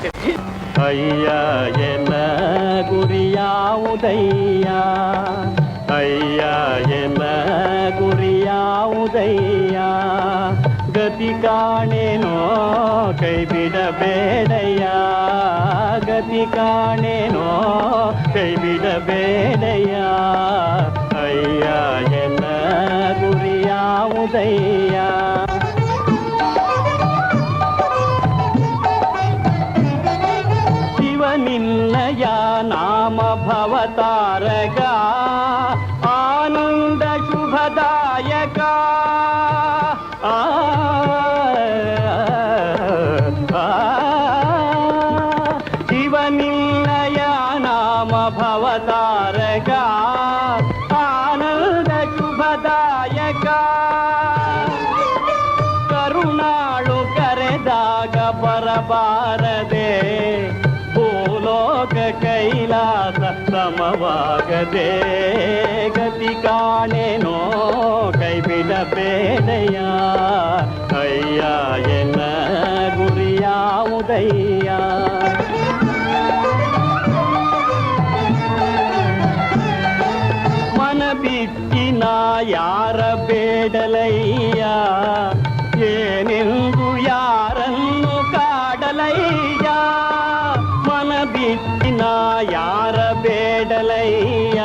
ಅಯ್ಯ ಎನ್ನ ಗುರಿಯಾವುದಯ್ಯ, ಅಯ್ಯ ಎನ್ನ ಗುರಿಯಾವುದಯ್ಯ, ಗತಿ ಕಾಣೇನೋ ಕೈ ಬಿಡಬೇಡಯ್ಯ, ಗತಿ ಕಾಣೇನೋ ಕೈ ಬಿಡಬೇಡಯ್ಯ, ಅಯ್ಯ ಎನ್ನ ಗುರಿಯಾವುದಯ್ಯ. ಶಿವನಿನ್ನಯ ನಾಮ ಭವತಾರಕ, ಆನಂದ ಶುಭದಾಯಕ, ಶಿವನಿನ್ನಯ ನಾಮ ಭವತಾರಕ, ಆನಂದ ಶುಭದಾಯಕ, ಕರುಣಾಳು ಕರೆದಾಗ ಬರಬಾರದೆ, ಭೂಲೋಕ ಕೈಲಾಸ ಸಮವಾಗದೆ, ಗತಿ ಕಾಣೇನೋ ಕೈ ಬಿಡಬೇಡಯ್ಯ, ಅಯ್ಯ ಎನ್ನ ಗುರಿಯಾವುದಯ್ಯ. ಮನ ಬಿಟ್ಟಿನ ಯಾರ ಬೇಡಲಯ್ಯ, ಏನೆಂದು ಯಾರನ್ನು ಕಾಡಲಯ್ಯ, ಮನ ಬಿಟ್ಟಿನ ಯಾರ ಬೇಡಲಯ್ಯ,